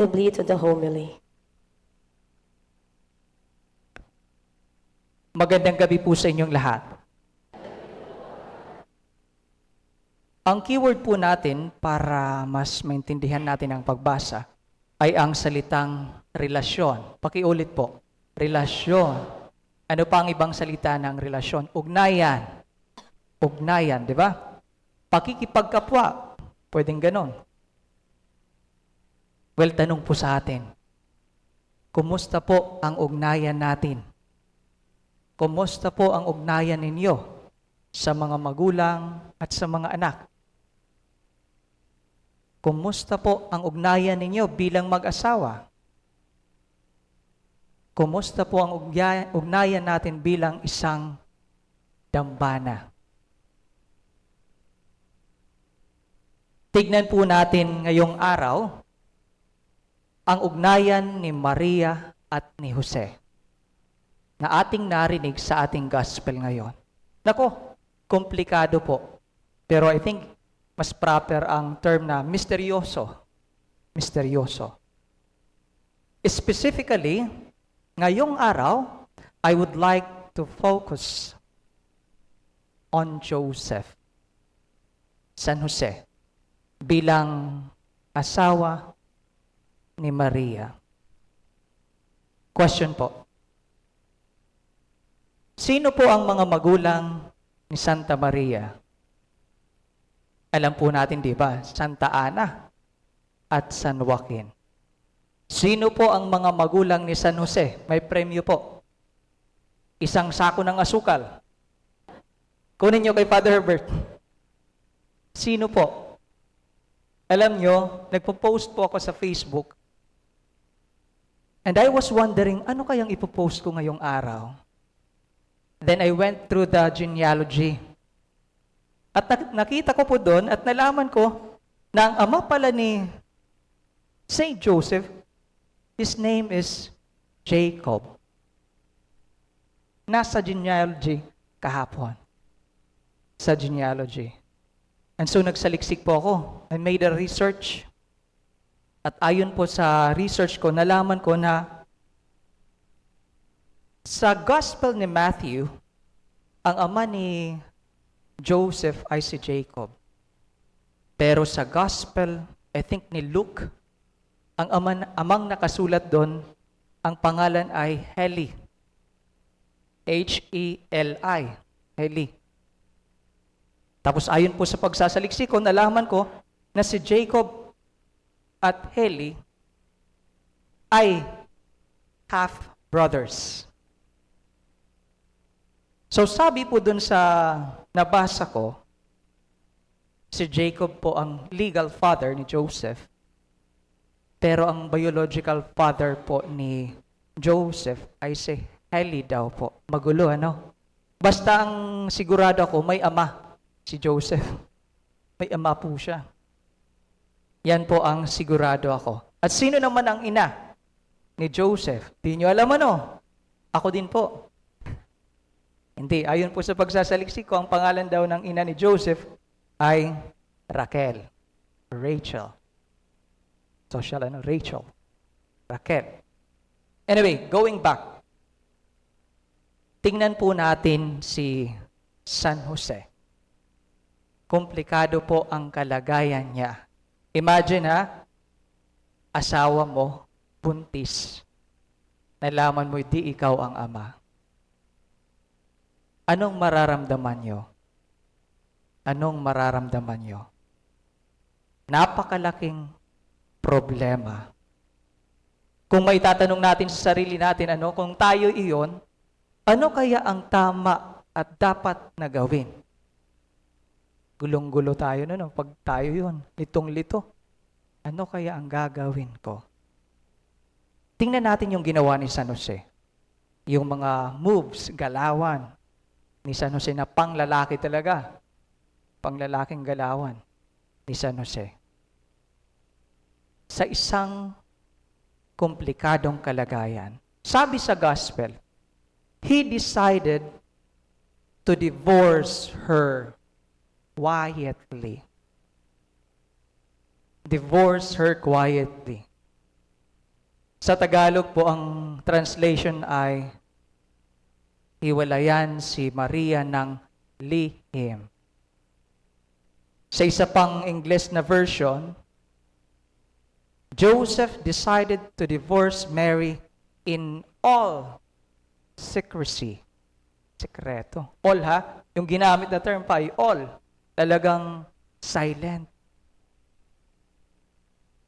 To the homily. Magandang gabi po sa inyong lahat. Ang keyword po natin para mas maintindihan natin ang pagbasa ay ang salitang relasyon. Pakiulit po, relasyon. Ano pa ang ibang salita ng relasyon? Ugnayan. Ugnayan, di ba? Pakikipagkapwa. Pwedeng ganon. Well, tanong po sa atin, kumusta po ang ugnayan natin? Kumusta po ang ugnayan ninyo sa mga magulang at sa mga anak? Kumusta po ang ugnayan ninyo bilang mag-asawa? Kumusta po ang ugnayan natin bilang isang dambana? Tignan po natin ngayong araw ang ugnayan ni Maria at ni Jose na ating narinig sa ating gospel ngayon. Nako, komplikado po. Pero I think mas proper ang term na misteryoso. Misteryoso. Specifically, ngayong araw, I would like to focus on Joseph, San Jose, bilang asawa ni Maria. Question po. Sino po ang mga magulang ni Santa Maria? Alam po natin, di ba? Santa Ana at San Joaquin. Sino po ang mga magulang ni San Jose? May premyo po. Isang sako ng asukal. Kunin nyo kay Father Herbert. Sino po? Alam nyo, nagpo-post po ako sa Facebook. And I was wondering, ano kayang ipopost ko ngayong araw? Then I went through the genealogy. At nakita ko po doon at nalaman ko na ang ama pala ni Saint Joseph, his name is Jacob. Nasa genealogy kahapon. Sa genealogy. And so nagsaliksik po ako. I made a research. At ayon po sa research ko, nalaman ko na sa Gospel ni Matthew, ang ama ni Joseph ay si Jacob. Pero sa Gospel, I think ni Luke, ang amang nakasulat doon, ang pangalan ay Heli. H-E-L-I. Heli. Tapos ayon po sa pagsasaliksik ko, nalaman ko na si Jacob at Heli ay half-brothers. So sabi po dun sa nabasa ko, si Jacob po ang legal father ni Joseph, pero ang biological father po ni Joseph ay si Heli daw po. Magulo, ano? Basta ang sigurado ako, may ama si Joseph. May ama po siya. Yan po ang sigurado ako. At sino naman ang ina ni Joseph? Di nyo alam ano? Ako din po. Hindi. Ayon po sa pagsasaliksik ko, ang pangalan daw ng ina ni Joseph ay Raquel. Rachel. Social, Rachel. Raquel. Anyway, going back. Tingnan po natin si San Jose. Komplikado po ang kalagayan niya. Imagine asawa mo, buntis. Nalaman mo, di ikaw ang ama. Anong mararamdaman nyo? Anong mararamdaman nyo? Napakalaking problema. Kung may tatanong natin sa sarili natin, kung tayo iyon, ano kaya ang tama at dapat na gawin? Gulong-gulo tayo pag tayo yun, litong-lito. Ano kaya ang gagawin ko? Tingnan natin yung ginawa ni San Jose. Yung mga moves, galawan ni San Jose na panglalaki talaga. Panglalaking galawan ni San Jose. Sa isang komplikadong kalagayan, sabi sa gospel, he decided to divorce her quietly. Divorce her quietly. Sa Tagalog po ang translation ay hiwalayan si Maria ng lihim. Sa isa pang English na version, Joseph decided to divorce Mary in all secrecy. Sekreto. All ha? Yung ginamit na term pa ay all. Talagang silent.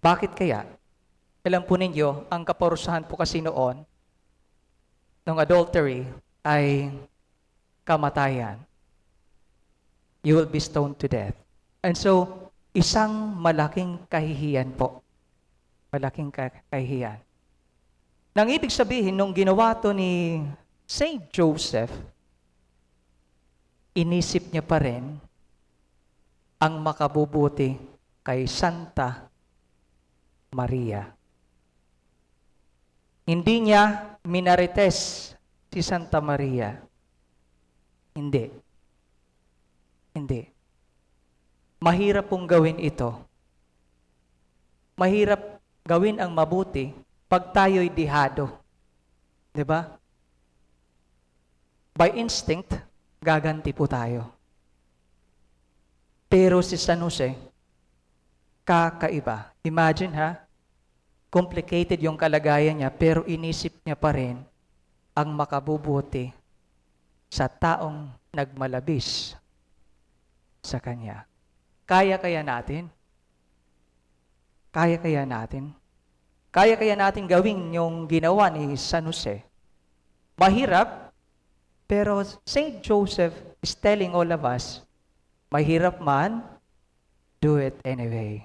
Bakit kaya? Alam po ninyo, ang kaparusahan po kasi noon ng adultery ay kamatayan. You will be stoned to death. And so, isang malaking kahihiyan po. Malaking kahihiyan. Nang ibig sabihin, nung ginawa to ni Saint Joseph, inisip niya pa rin ang makabubuti kay Santa Maria. Hindi niya minarites si Santa Maria. Hindi. Hindi. Mahirap pong gawin ito. Mahirap gawin ang mabuti pag tayo'y dihado. 'Di ba? By instinct, gaganti po tayo. Pero si San Jose, kakaiba. Imagine ha, complicated yung kalagayan niya, pero inisip niya pa rin ang makabubuti sa taong nagmalabis sa kanya. Kaya natin? Kaya natin? Kaya natin gawin yung ginawa ni San Jose? Mahirap, pero Saint Joseph is telling all of us, mahirap man, do it anyway.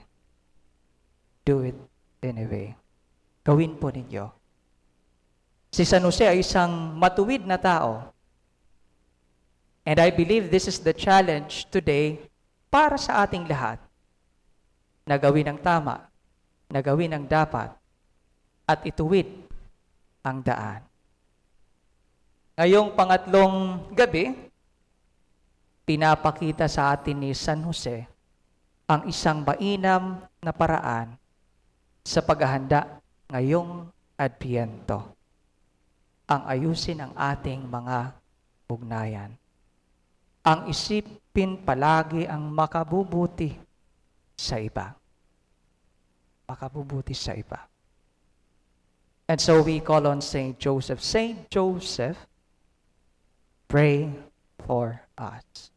Do it anyway. Gawin po ninyo. Si San Jose ay isang matuwid na tao. And I believe this is the challenge today para sa ating lahat. Na gawin ang tama, na gawin ang dapat, at ituwid ang daan. Ngayong pangatlong gabi, pinapakita sa atin ni San Jose ang isang mainam na paraan sa paghahanda ngayong Adbyento. Ang ayusin ang ating mga ugnayan. Ang isipin palagi ang makabubuti sa iba. Makabubuti sa iba. And so we call on Saint Joseph. Saint Joseph, pray for us.